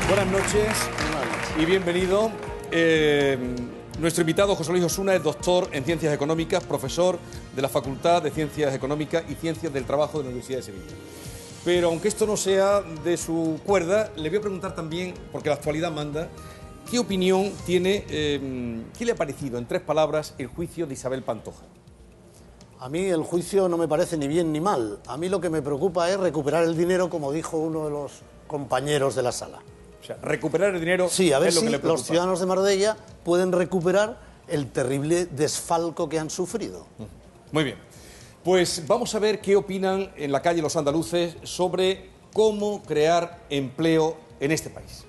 Buenas noches y bienvenido. Nuestro invitado, José Luis Osuna, es doctor en Ciencias Económicas, profesor de la Facultad de Ciencias Económicas y Ciencias del Trabajo de la Universidad de Sevilla. Pero aunque esto no sea de su cuerda, le voy a preguntar también, porque la actualidad manda, ¿qué opinión tiene, qué le ha parecido, en 3 palabras, el juicio de Isabel Pantoja? A mí el juicio no me parece ni bien ni mal. A mí lo que me preocupa es recuperar el dinero, como dijo uno de los compañeros de la sala. O sea, recuperar el dinero. Sí, a ver es lo si que le preocupa. los ciudadanos de Marbella pueden recuperar el terrible desfalco que han sufrido. Muy bien. Pues vamos a ver qué opinan en la calle los andaluces sobre cómo crear empleo en este país.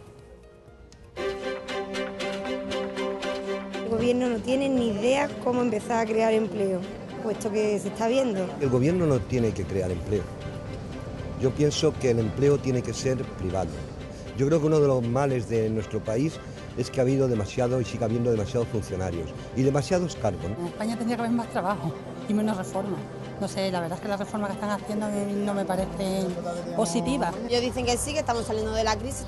El gobierno no tiene ni idea cómo empezar a crear empleo, puesto que se está viendo. El gobierno no tiene que crear empleo. Yo pienso que el empleo tiene que ser privado. Yo creo que uno de los males de nuestro país es que ha habido demasiado y sigue habiendo demasiados funcionarios y demasiados cargos. En España tendría que haber más trabajo y menos reformas. No sé, la verdad es que las reformas que están haciendo a mí no me parecen positivas. Ellos dicen que sí, que estamos saliendo de la crisis,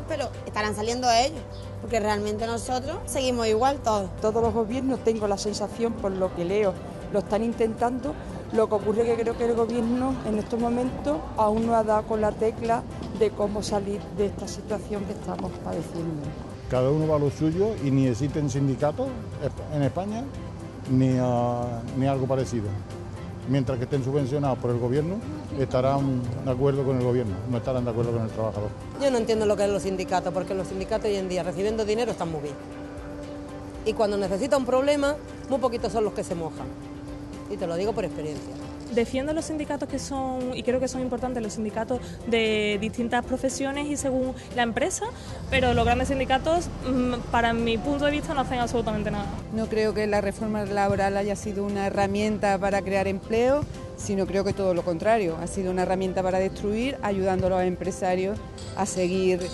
pero estarán saliendo ellos, porque realmente nosotros seguimos igual todos. Todos los gobiernos, tengo la sensación, por lo que leo, lo están intentando. Lo que ocurre es que creo que el gobierno en estos momentos aún no ha dado con la tecla de cómo salir de esta situación que estamos padeciendo. Cada uno va a lo suyo y ni existen sindicatos en España ni algo parecido. Mientras que estén subvencionados por el gobierno, estarán de acuerdo con el gobierno, no estarán de acuerdo con el trabajador. Yo no entiendo lo que es los sindicatos, porque los sindicatos hoy en día recibiendo dinero están muy bien. Y cuando necesita un problema, muy poquitos son los que se mojan. Y te lo digo por experiencia. Defiendo los sindicatos que son, y creo que son importantes, los sindicatos de distintas profesiones y según la empresa, pero los grandes sindicatos, para mi punto de vista, no hacen absolutamente nada. No creo que la reforma laboral haya sido una herramienta para crear empleo, sino creo que todo lo contrario, ha sido una herramienta para destruir, ayudando a los empresarios a seguir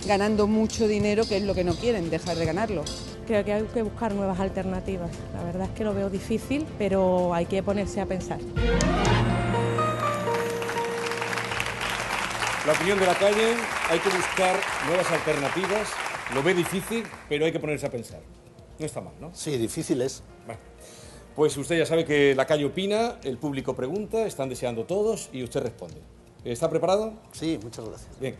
ganando mucho dinero, que es lo que no quieren, dejar de ganarlo. Creo que hay que buscar nuevas alternativas. La verdad es que lo veo difícil, pero hay que ponerse a pensar. La opinión de la calle, hay que buscar nuevas alternativas. Lo ve difícil, pero hay que ponerse a pensar. No está mal, ¿no? Sí, difícil es. Bueno, pues usted ya sabe que la calle opina, el público pregunta, están deseando todos y usted responde. ¿Está preparado? Sí, muchas gracias. Bien.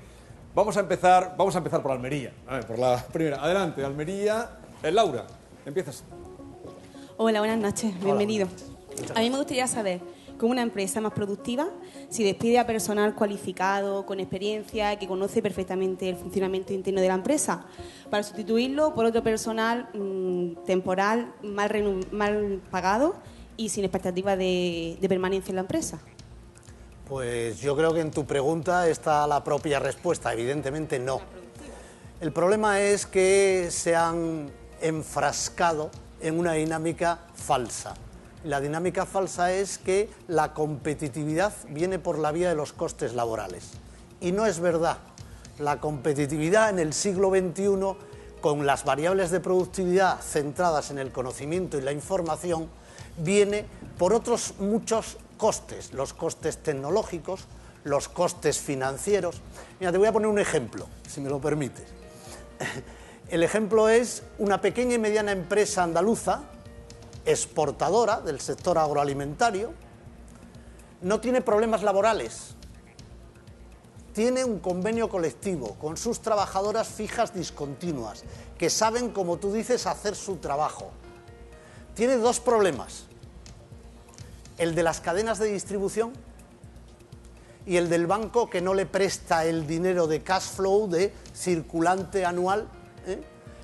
Vamos a empezar por Almería. A ver, por la primera. Adelante, Almería. Laura, empiezas. Hola, buenas noches, bienvenido. A mí me gustaría saber, ¿cómo una empresa más productiva si despide a personal cualificado, con experiencia, que conoce perfectamente el funcionamiento interno de la empresa, para sustituirlo por otro personal temporal, mal pagado y sin expectativa de permanencia en la empresa? Pues yo creo que en tu pregunta está la propia respuesta, evidentemente no. El problema es que se han enfrascado en una dinámica falsa. La dinámica falsa es que la competitividad viene por la vía de los costes laborales. Y no es verdad. La competitividad en el siglo XXI, con las variables de productividad centradas en el conocimiento y la información, viene por otros muchos costes, los costes tecnológicos, los costes financieros. Mira, te voy a poner un ejemplo, si me lo permites. El ejemplo es una pequeña y mediana empresa andaluza, exportadora del sector agroalimentario, no tiene problemas laborales, tiene un convenio colectivo con sus trabajadoras fijas discontinuas, que saben, como tú dices, hacer su trabajo. Tiene 2 problemas, el de las cadenas de distribución y el del banco, que no le presta el dinero de cash flow, de circulante anual,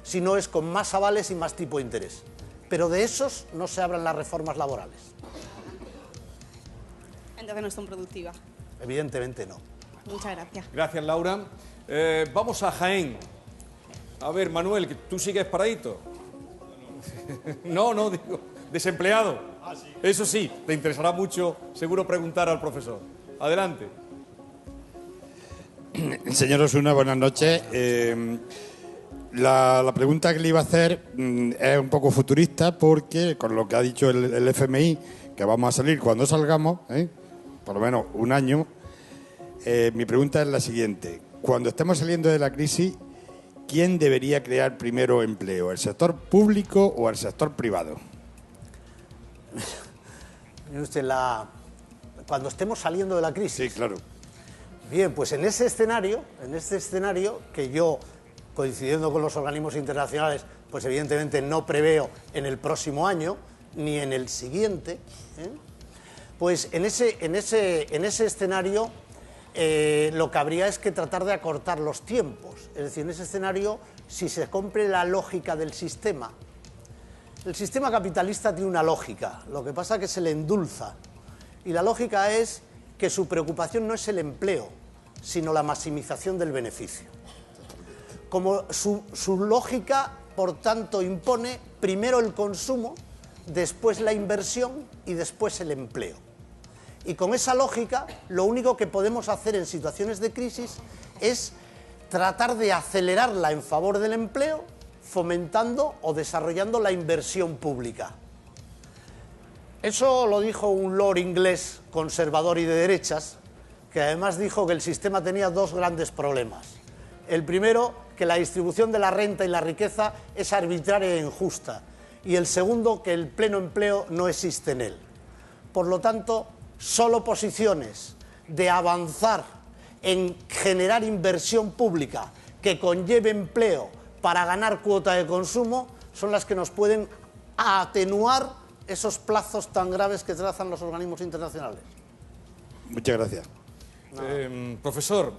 sino es con más avales y más tipo de interés. Pero de esos no se hablan las reformas laborales. Entonces no son productivas. Evidentemente no. Muchas gracias. Gracias, Laura. Vamos a Jaén. A ver, Manuel, que tú sigues paradito. No, digo, desempleado. Eso sí, te interesará mucho, seguro, preguntar al profesor. Adelante. Señor Osuna, buenas noches. La pregunta que le iba a hacer es un poco futurista, porque con lo que ha dicho el FMI, que vamos a salir cuando salgamos, por lo menos un año, mi pregunta es la siguiente. cuando estemos saliendo de la crisis, ¿quién debería crear primero empleo? ¿El sector público o el sector privado? Mire usted, cuando estemos saliendo de la crisis. Sí, claro. Bien, pues en este escenario que yo, coincidiendo con los organismos internacionales, pues evidentemente no preveo en el próximo año ni en el siguiente, pues en ese escenario lo que habría es que tratar de acortar los tiempos. Es decir, en ese escenario, si se cumple la lógica del sistema, el sistema capitalista tiene una lógica, lo que pasa es que se le endulza, y la lógica es que su preocupación no es el empleo, sino la maximización del beneficio. Como su lógica, por tanto, impone primero el consumo, después la inversión y después el empleo. Y con esa lógica, lo único que podemos hacer en situaciones de crisis es tratar de acelerarla en favor del empleo, fomentando o desarrollando la inversión pública. Eso lo dijo un lord inglés conservador y de derechas, que además dijo que el sistema tenía dos grandes problemas. El primero, que la distribución de la renta y la riqueza es arbitraria e injusta. Y el segundo, que el pleno empleo no existe en él. Por lo tanto, solo posiciones de avanzar en generar inversión pública que conlleve empleo para ganar cuota de consumo son las que nos pueden atenuar esos plazos tan graves que trazan los organismos internacionales. Muchas gracias. Profesor,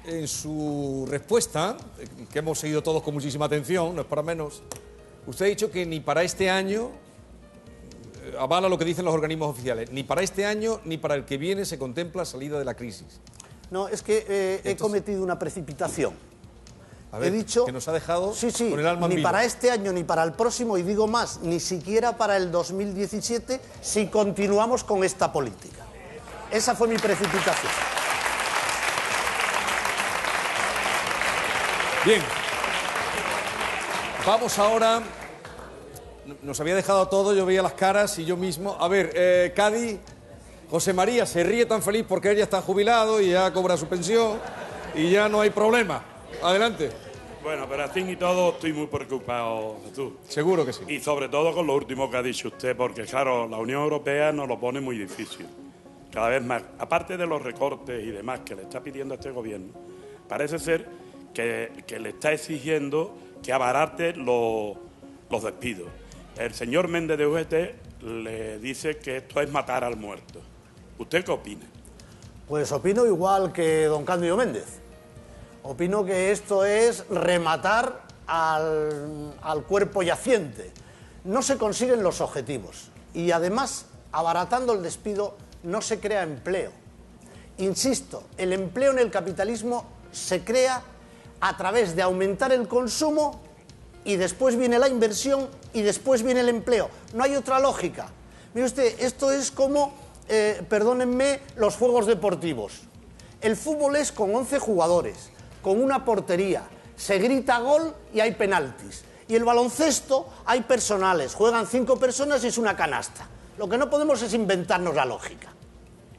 en su respuesta, que hemos seguido todos con muchísima atención, no es para menos, usted ha dicho que ni para este año, avala lo que dicen los organismos oficiales, ni para este año ni para el que viene se contempla salida de la crisis. No, es que he cometido una precipitación. A ver, he dicho que nos ha dejado sí, con el alma en ni vilo. para este año ni para el próximo, y digo más, ni siquiera para el 2017 si continuamos con esta política. Esa fue mi precipitación. Bien, vamos ahora, nos había dejado todo, yo veía las caras y yo mismo. A ver, Cádiz, José María se ríe tan feliz porque él ya está jubilado y ya cobra su pensión y ya no hay problema. Adelante. Bueno, pero al fin y todo estoy muy preocupado, Jesús. Seguro que sí. Y sobre todo con lo último que ha dicho usted, porque claro, la Unión Europea nos lo pone muy difícil. Cada vez más. Aparte de los recortes y demás que le está pidiendo a este gobierno, parece ser que le está exigiendo que abarate los despidos. El señor Méndez de UGT le dice que esto es matar al muerto. ¿Usted qué opina? Pues opino igual que don Cándido Méndez. Opino que esto es rematar al cuerpo yaciente. No se consiguen los objetivos y además, abaratando el despido, no se crea empleo. Insisto, el empleo en el capitalismo se crea a través de aumentar el consumo y después viene la inversión y después viene el empleo. No hay otra lógica. Mire usted, esto es como, perdónenme, los juegos deportivos. El fútbol es con 11 jugadores, con una portería, se grita gol y hay penaltis. Y el baloncesto hay personales, juegan 5 personas y es una canasta. Lo que no podemos es inventarnos la lógica.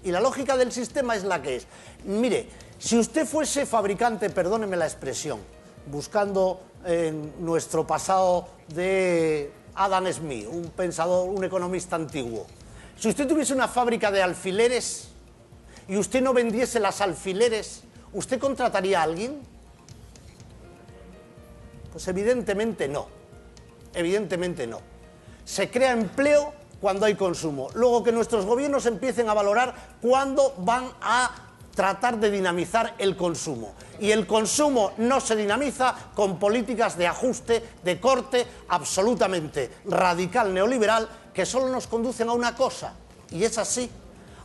Y la lógica del sistema es la que es. Mire, si usted fuese fabricante, perdóneme la expresión, buscando en nuestro pasado de Adam Smith, un pensador, un economista antiguo, si usted tuviese una fábrica de alfileres y usted no vendiese las alfileres, ¿usted contrataría a alguien? Pues evidentemente no. Evidentemente no. Se crea empleo cuando hay consumo. Luego que nuestros gobiernos empiecen a valorar cuándo van a tratar de dinamizar el consumo. Y el consumo no se dinamiza con políticas de ajuste, de corte absolutamente radical neoliberal, que solo nos conducen a una cosa, y es así,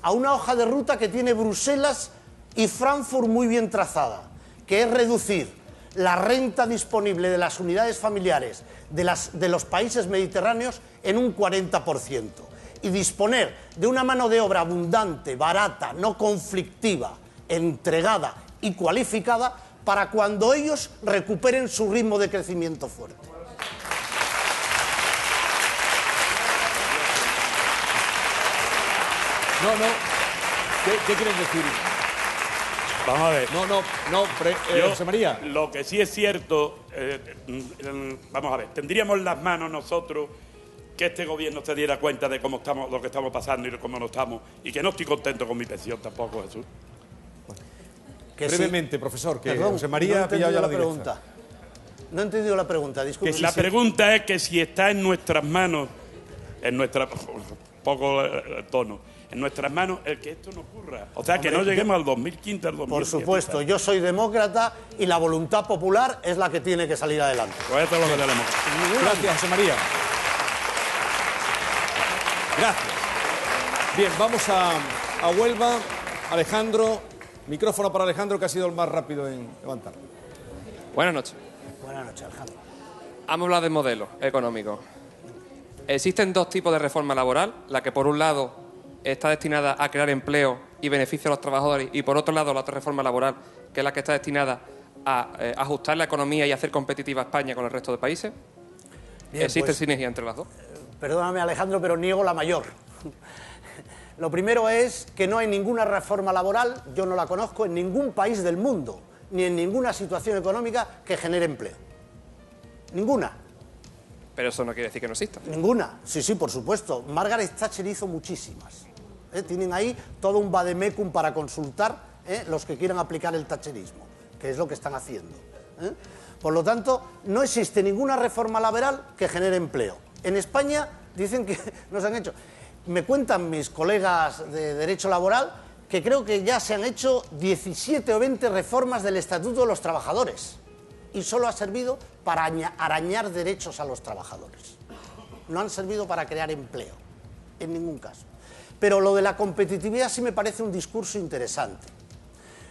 a una hoja de ruta que tiene Bruselas y Frankfurt muy bien trazada, que es reducir la renta disponible de las unidades familiares de los países mediterráneos en un 40% y disponer de una mano de obra abundante, barata, no conflictiva, entregada y cualificada para cuando ellos recuperen su ritmo de crecimiento fuerte. No. ¿Qué quieren decir? Vamos a ver. José María. Lo que sí es cierto, vamos a ver, tendríamos las manos nosotros que este gobierno se diera cuenta de cómo estamos, lo que estamos pasando y de cómo no estamos, y que no estoy contento con mi pensión tampoco, Jesús. Brevemente, profesor, que Perdón, José María ha pillado ya la pregunta. No he entendido la pregunta, disculpe. La pregunta es que si está en nuestras manos, en nuestra poco tono, en nuestras manos el que esto no ocurra. O sea, que no lleguemos al 2015, al 2017. Por supuesto, yo soy demócrata y la voluntad popular es la que tiene que salir adelante. Pues esto es lo que tenemos. Gracias, José María. Gracias. Bien, vamos a Huelva. Alejandro, micrófono para Alejandro, que ha sido el más rápido en levantar. Buenas noches. Buenas noches, Alejandro. Vamos a hablar de modelo económico. Existen dos tipos de reforma laboral, la que por un lado está destinada a crear empleo y beneficio a los trabajadores, y por otro lado la otra reforma laboral, que es la que está destinada a ajustar la economía y hacer competitiva a España con el resto de países. Bien, ¿Existe pues, sinergia entre las dos? Perdóname, Alejandro, pero niego la mayor. Lo primero es que no hay ninguna reforma laboral, yo no la conozco en ningún país del mundo, ni en ninguna situación económica que genere empleo. Ninguna. Pero eso no quiere decir que no exista. Ninguna. Sí, sí, por supuesto. Margaret Thatcher hizo muchísimas. Tienen ahí todo un vademecum para consultar los que quieran aplicar el thatcherismo, que es lo que están haciendo. Por lo tanto, no existe ninguna reforma laboral que genere empleo. En España dicen que no se han hecho. Me cuentan mis colegas de Derecho Laboral que creo que ya se han hecho 17 o 20 reformas del Estatuto de los Trabajadores y solo ha servido para arañar derechos a los trabajadores. No han servido para crear empleo, en ningún caso. Pero lo de la competitividad sí me parece un discurso interesante.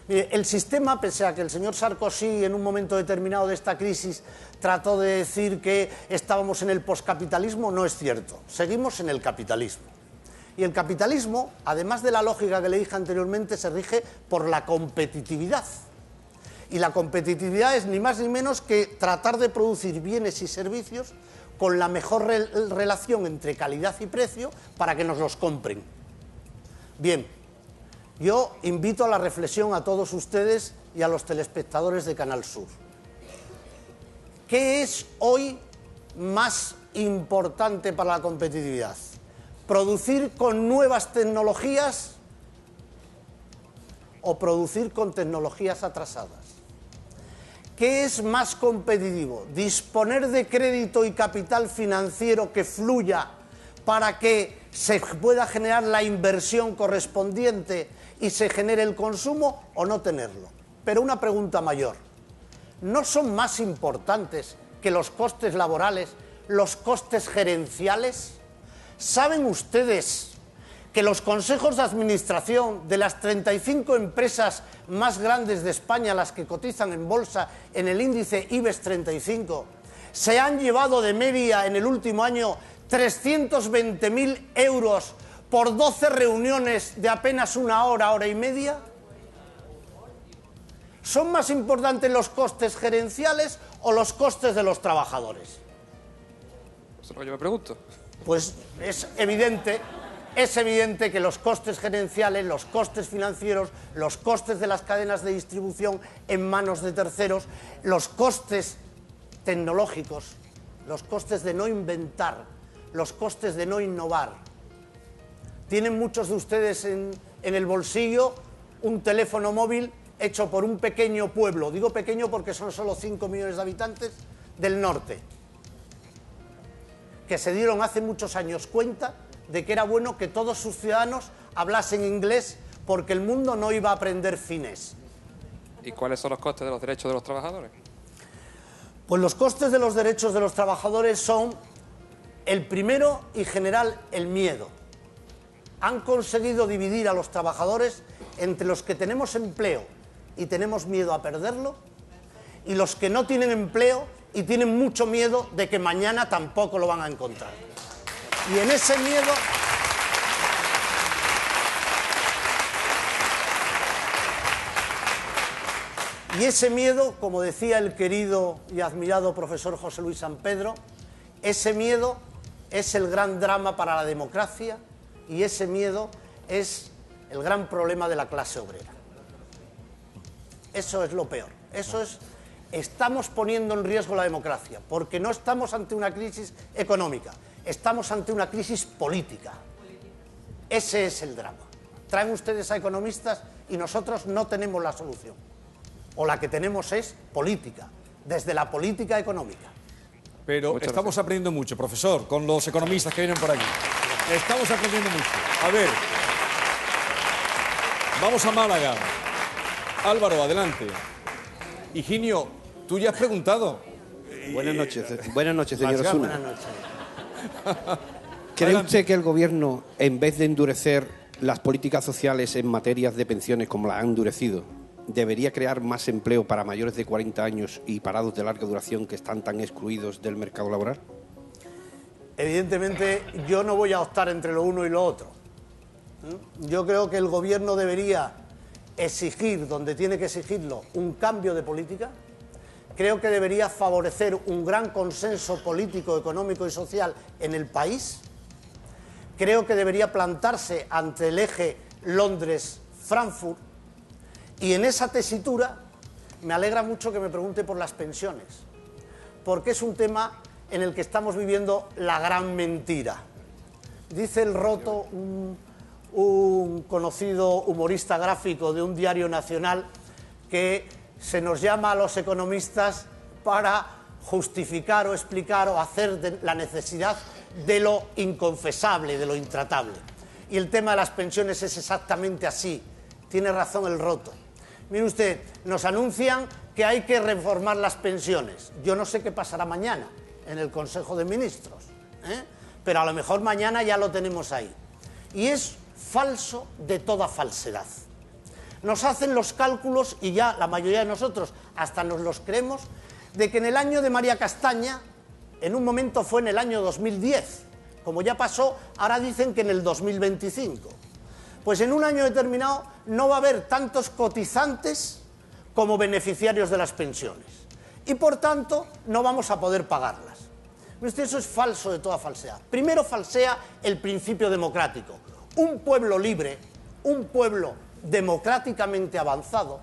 Mire, el sistema, pese a que el señor Sarkozy en un momento determinado de esta crisis trató de decir que estábamos en el poscapitalismo, no es cierto. Seguimos en el capitalismo. Y el capitalismo, además de la lógica que le dije anteriormente, se rige por la competitividad. Y la competitividad es ni más ni menos que tratar de producir bienes y servicios con la mejor relación entre calidad y precio para que nos los compren. Bien, yo invito a la reflexión a todos ustedes y a los telespectadores de Canal Sur. ¿Qué es hoy más importante para la competitividad? ¿Producir con nuevas tecnologías o producir con tecnologías atrasadas? ¿Qué es más competitivo? ¿Disponer de crédito y capital financiero que fluya para que se pueda generar la inversión correspondiente y se genere el consumo, o no tenerlo? Pero una pregunta mayor. ¿No son más importantes que los costes laborales los costes gerenciales? ¿Saben ustedes que los consejos de administración de las 35 empresas más grandes de España, las que cotizan en bolsa en el índice IBEX 35, se han llevado de media en el último año 320.000 euros por 12 reuniones de apenas una hora, hora y media? ¿Son más importantes los costes gerenciales o los costes de los trabajadores? Eso es lo que yo me pregunto. Pues es evidente que los costes gerenciales, los costes financieros, los costes de las cadenas de distribución en manos de terceros, los costes tecnológicos, los costes de no inventar, los costes de no innovar. Tienen muchos de ustedes en el bolsillo un teléfono móvil hecho por un pequeño pueblo, digo pequeño porque son solo 5 millones de habitantes, del norte, que se dieron hace muchos años cuenta de que era bueno que todos sus ciudadanos hablasen inglés porque el mundo no iba a aprender finés. ¿Y cuáles son los costes de los derechos de los trabajadores? Pues los costes de los derechos de los trabajadores son, el primero y general, el miedo. Han conseguido dividir a los trabajadores entre los que tenemos empleo y tenemos miedo a perderlo, y los que no tienen empleo y tienen mucho miedo de que mañana tampoco lo van a encontrar. Y en ese miedo como decía el querido y admirado profesor José Luis San Pedro, ese miedo es el gran drama para la democracia y ese miedo es el gran problema de la clase obrera. Eso es lo peor. Estamos poniendo en riesgo la democracia, porque no estamos ante una crisis económica, estamos ante una crisis política. Ese es el drama. Traen ustedes a economistas y nosotros no tenemos la solución. O la que tenemos es política, desde la política económica. Pero estamos aprendiendo mucho, profesor, con los economistas que vienen por aquí. Estamos aprendiendo mucho. A ver, vamos a Málaga. Álvaro, adelante. Higinio, tú ya has preguntado. Buenas noches, señor Osuna. Buenas noches. ¿Cree usted que el Gobierno, en vez de endurecer las políticas sociales en materias de pensiones como las ha endurecido, debería crear más empleo para mayores de 40 años y parados de larga duración que están tan excluidos del mercado laboral? Evidentemente, yo no voy a optar entre lo uno y lo otro. Yo creo que el Gobierno debería exigir, donde tiene que exigirlo, un cambio de política. Creo que debería favorecer un gran consenso político, económico y social en el país. Creo que debería plantarse ante el eje Londres-Frankfurt. Y en esa tesitura me alegra mucho que me pregunte por las pensiones, porque es un tema en el que estamos viviendo la gran mentira. Dice el Roto, un conocido humorista gráfico de un diario nacional, que se nos llama a los economistas para justificar o explicar o hacer de la necesidad de lo inconfesable, de lo intratable. Y el tema de las pensiones es exactamente así. Tiene razón el Roto. Mire usted, nos anuncian que hay que reformar las pensiones. Yo no sé qué pasará mañana en el Consejo de Ministros, pero a lo mejor mañana ya lo tenemos ahí. Y es falso de toda falsedad. Nos hacen los cálculos, y ya la mayoría de nosotros hasta nos los creemos, de que en el año de María Castaña, en un momento fue en el año 2010, como ya pasó, ahora dicen que en el 2025. Pues en un año determinado no va a haber tantos cotizantes como beneficiarios de las pensiones. Y por tanto no vamos a poder pagarlas. Eso es falso de toda falsedad. Primero falsea el principio democrático. Un pueblo libre, un pueblo democráticamente avanzado,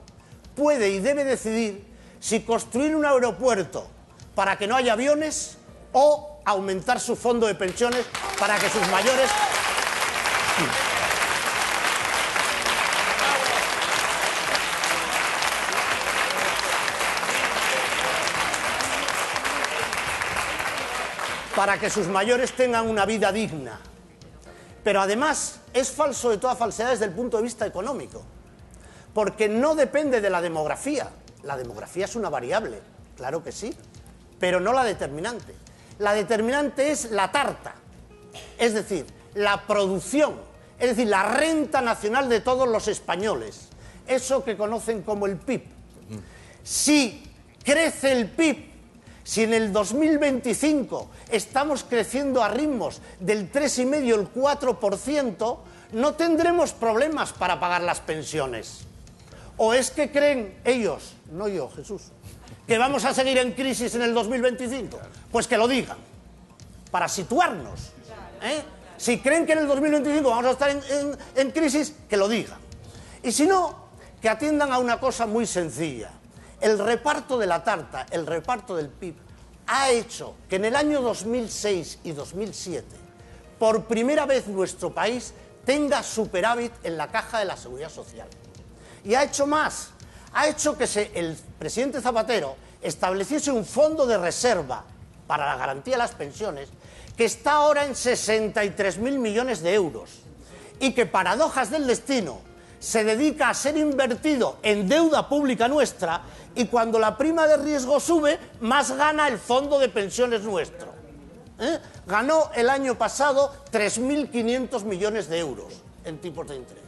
puede y debe decidir si construir un aeropuerto para que no haya aviones o aumentar su fondo de pensiones para que sus mayores... para que sus mayores tengan una vida digna. Pero además es falso de toda falsedad desde el punto de vista económico, porque no depende de la demografía. La demografía es una variable, claro que sí, pero no la determinante. La determinante es la tarta, es decir, la producción, es decir, la renta nacional de todos los españoles, eso que conocen como el PIB. Si crece el PIB, si en el 2025 estamos creciendo a ritmos del 3,5, el 4%, no tendremos problemas para pagar las pensiones. ¿O es que creen ellos, no yo, Jesús, que vamos a seguir en crisis en el 2025? Pues que lo digan, para situarnos. Si creen que en el 2025 vamos a estar en crisis, que lo digan. Y si no, que atiendan a una cosa muy sencilla. El reparto de la tarta, el reparto del PIB, ha hecho que en el año 2006 y 2007, por primera vez nuestro país tenga superávit en la caja de la Seguridad Social. Y ha hecho más, ha hecho que el presidente Zapatero estableciese un fondo de reserva para la garantía de las pensiones que está ahora en 63.000 millones de euros y que, paradojas del destino, se dedica a ser invertido en deuda pública nuestra, y cuando la prima de riesgo sube, más gana el fondo de pensiones nuestro. Ganó el año pasado 3.500 millones de euros en tipos de interés.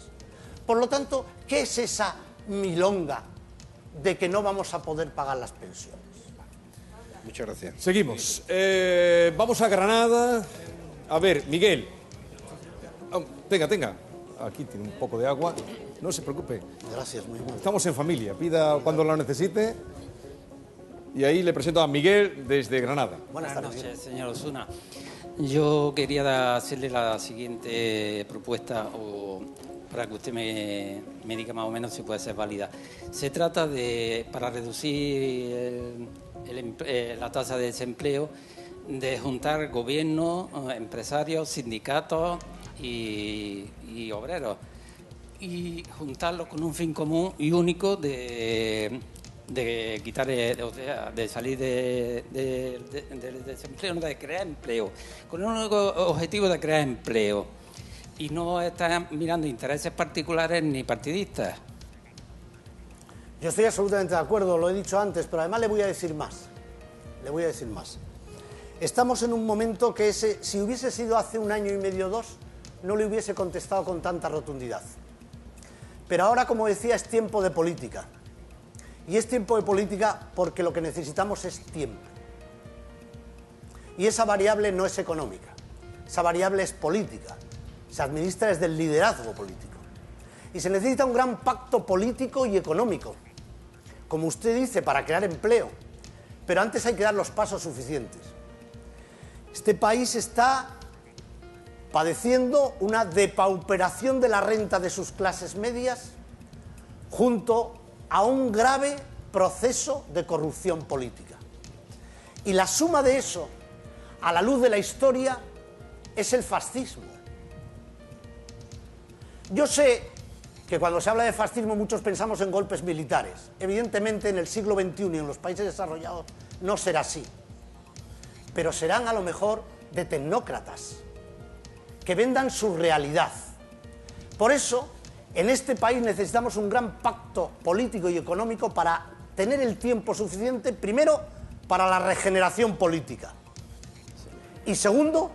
Por lo tanto, ¿qué es esa milonga de que no vamos a poder pagar las pensiones? Muchas gracias. Seguimos. Vamos a Granada. A ver, Miguel. Tenga. Aquí tiene un poco de agua. No se preocupe. Gracias, muy bien. Estamos en familia. Pida cuando lo necesite. Y ahí le presento a Miguel desde Granada. Buenas noches, señor Osuna. Yo quería hacerle la siguiente propuesta o para que usted me diga más o menos si puede ser válida. Se trata de, para reducir la tasa de desempleo, de juntar gobierno, empresarios, sindicatos y obreros, y juntarlos con un fin común y único de quitar, o sea, de salir del desempleo, no, de crear empleo, con un único objetivo de crear empleo, y no estar mirando intereses particulares ni partidistas. Yo estoy absolutamente de acuerdo, lo he dicho antes, pero además le voy a decir más. Estamos en un momento que si hubiese sido hace un año y medio o dos, no le hubiese contestado con tanta rotundidad. Pero ahora, como decía, es tiempo de política. Y es tiempo de política porque lo que necesitamos es tiempo. Y esa variable no es económica, esa variable es política. Se administra desde el liderazgo político. Y se necesita un gran pacto político y económico, como usted dice, para crear empleo. Pero antes hay que dar los pasos suficientes. Este país está padeciendo una depauperación de la renta de sus clases medias junto a un grave proceso de corrupción política. Y la suma de eso, a la luz de la historia, es el fascismo. Yo sé que cuando se habla de fascismo muchos pensamos en golpes militares. Evidentemente en el siglo XXI y en los países desarrollados no será así. Pero serán a lo mejor de tecnócratas que vendan su realidad. Por eso, en este país necesitamos un gran pacto político y económico para tener el tiempo suficiente, primero, para la regeneración política. Y segundo,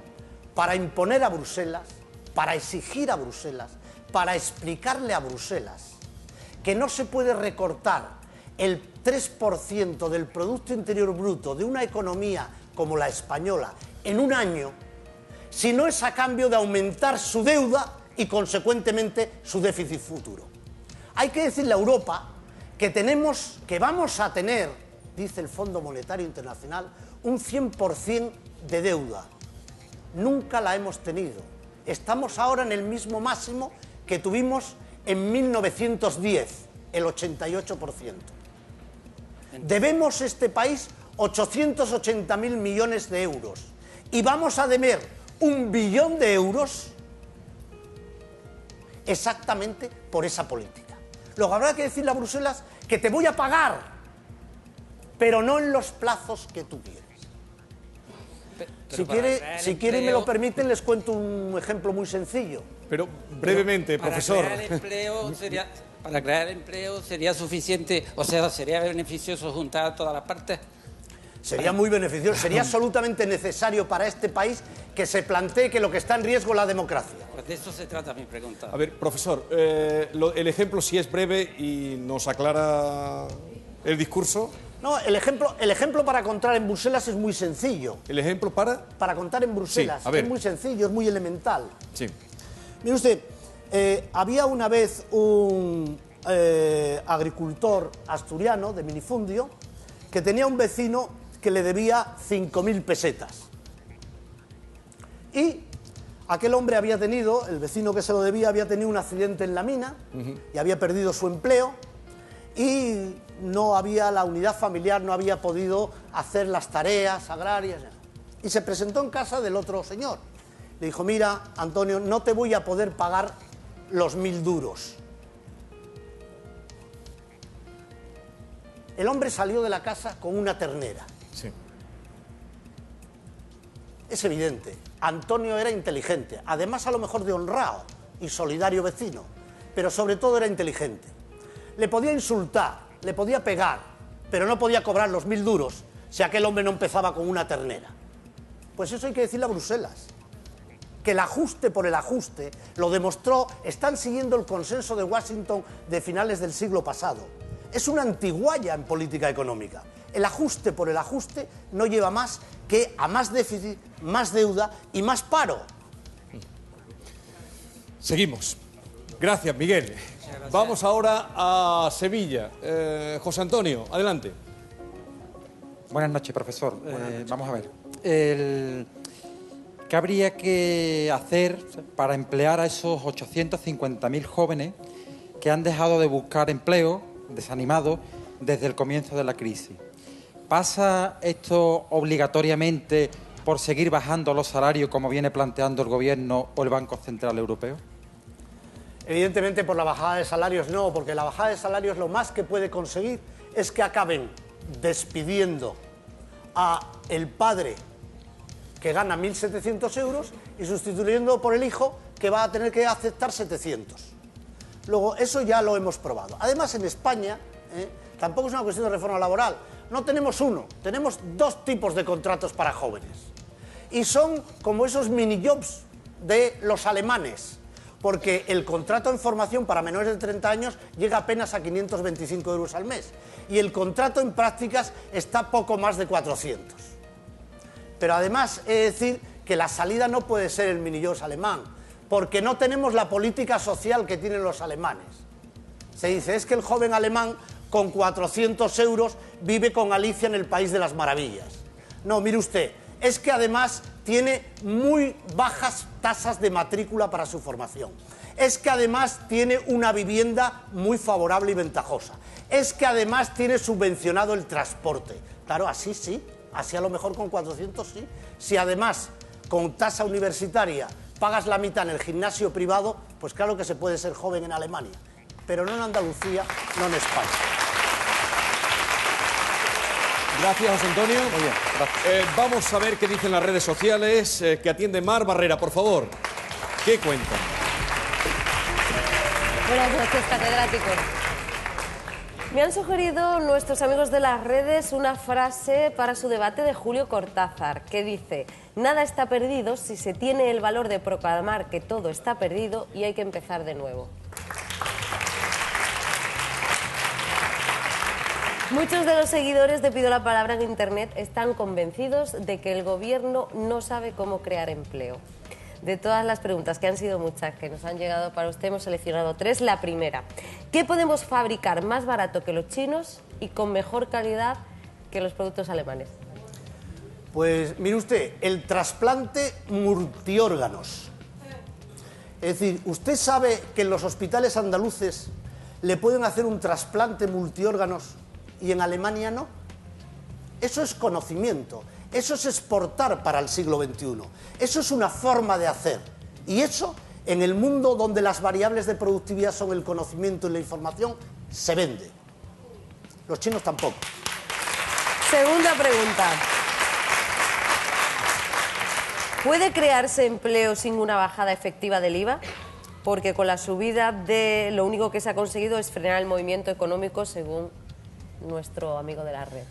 para imponer a Bruselas, para exigir a Bruselas, para explicarle a Bruselas que no se puede recortar el 3% del Producto Interior Bruto de una economía como la española en un año, si no es a cambio de aumentar su deuda y, consecuentemente, su déficit futuro. Hay que decirle a Europa que vamos a tener, dice el Fondo Monetario Internacional, un 100% de deuda. Nunca la hemos tenido. Estamos ahora en el mismo máximo que tuvimos en 1910, el 88%. Debemos este país 880.000 millones de euros y vamos a deber 1 billón de euros exactamente por esa política. Luego habrá que decirle a Bruselas que te voy a pagar, pero no en los plazos que tú quieres. Si quiere y me lo permiten, les cuento un ejemplo muy sencillo. Pero brevemente, profesor. Para crear empleo sería suficiente, o sea, sería beneficioso juntar todas las partes. Sería muy beneficioso, sería absolutamente necesario para este país que se plantee que lo que está en riesgo es la democracia. Pues de eso se trata mi pregunta. A ver, profesor, el ejemplo sí es breve y nos aclara el discurso. No, el ejemplo para contar en Bruselas es muy sencillo. ¿El ejemplo para? Para contar en Bruselas, sí, es muy sencillo, es muy elemental. Sí. Mire usted, había una vez un agricultor asturiano de minifundio que tenía un vecino que le debía 5.000 pesetas. Y aquel hombre había tenido, el vecino que se lo debía, había tenido un accidente en la mina y había perdido su empleo y no había, la unidad familiar no había podido hacer las tareas agrarias. Y se presentó en casa del otro señor. Le dijo, mira, Antonio, no te voy a poder pagar los 1.000 duros. El hombre salió de la casa con una ternera. Sí. Es evidente, Antonio era inteligente, además a lo mejor de honrado y solidario vecino, pero sobre todo era inteligente. Le podía insultar, le podía pegar, pero no podía cobrar los 1.000 duros si aquel hombre no empezaba con una ternera. Pues eso hay que decirle a Bruselas, que el ajuste por el ajuste lo demostró, están siguiendo el consenso de Washington de finales del siglo pasado. Es una antigualla en política económica. El ajuste por el ajuste no lleva más que a más déficit, más deuda y más paro. Seguimos. Gracias, Miguel. Gracias. Vamos ahora a Sevilla. José Antonio, adelante. Buenas noches, profesor. Vamos a ver. ¿qué habría que hacer para emplear a esos 850.000 jóvenes que han dejado de buscar empleo, desanimados, desde el comienzo de la crisis? ¿Pasa esto obligatoriamente por seguir bajando los salarios como viene planteando el Gobierno o el Banco Central Europeo? Evidentemente por la bajada de salarios no, porque la bajada de salarios lo más que puede conseguir es que acaben despidiendo a el padre que gana 1.700 euros y sustituyendo por el hijo que va a tener que aceptar 700. Luego, eso ya lo hemos probado. Además, en España, tampoco es una cuestión de reforma laboral, no tenemos uno, tenemos dos tipos de contratos para jóvenes. Y son como esos mini jobs de los alemanes, porque el contrato en formación para menores de 30 años llega apenas a 525 euros al mes y el contrato en prácticas está poco más de 400. Pero además he de decir que la salida no puede ser el mini jobs alemán, porque no tenemos la política social que tienen los alemanes. Se dice, es que el joven alemán con 400 euros vive con Alicia en el País de las Maravillas. No, mire usted, es que además tiene muy bajas tasas de matrícula para su formación. Es que además tiene una vivienda muy favorable y ventajosa. Es que además tiene subvencionado el transporte. Claro, así sí, así a lo mejor con 400 sí. Si además con tasa universitaria pagas la mitad en el gimnasio privado, pues claro que se puede ser joven en Alemania, pero no en Andalucía, no en España. Gracias, José Antonio. Muy bien, gracias. Vamos a ver qué dicen las redes sociales, que atiende Mar Barrera, por favor. ¿Qué cuentan? Buenas noches, catedrático. Me han sugerido nuestros amigos de las redes una frase para su debate de Julio Cortázar, que dice: nada está perdido si se tiene el valor de proclamar que todo está perdido y hay que empezar de nuevo. Muchos de los seguidores de Pido la Palabra en Internet están convencidos de que el Gobierno no sabe cómo crear empleo. De todas las preguntas, que han sido muchas, que nos han llegado para usted, hemos seleccionado 3. La primera: ¿qué podemos fabricar más barato que los chinos y con mejor calidad que los productos alemanes? Pues mire usted, el trasplante multiórganos. Es decir, ¿usted sabe que en los hospitales andaluces le pueden hacer un trasplante multiórganos y en Alemania no? Eso es conocimiento, eso es exportar para el siglo XXI, eso es una forma de hacer. Y eso, en el mundo donde las variables de productividad son el conocimiento y la información, se vende. Los chinos tampoco. Segunda pregunta. ¿Puede crearse empleo sin una bajada efectiva del IVA? Porque con la subida lo único que se ha conseguido es frenar el movimiento económico, según nuestro amigo de la red.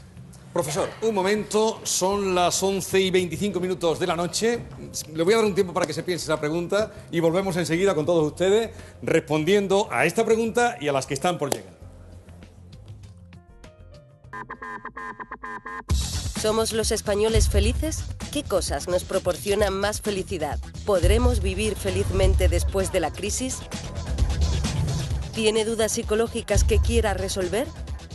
Profesor, un momento, son las 11:25 de la noche. Le voy a dar un tiempo para que se piense esa pregunta y volvemos enseguida con todos ustedes respondiendo a esta pregunta y a las que están por llegar. ¿Somos los españoles felices? ¿Qué cosas nos proporcionan más felicidad? ¿Podremos vivir felizmente después de la crisis? ¿Tiene dudas psicológicas que quiera resolver?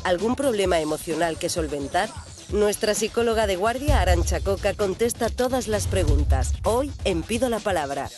¿Algún problema emocional que solventar? Nuestra psicóloga de guardia, Arantxa Coca, contesta todas las preguntas. Hoy en Pido la Palabra.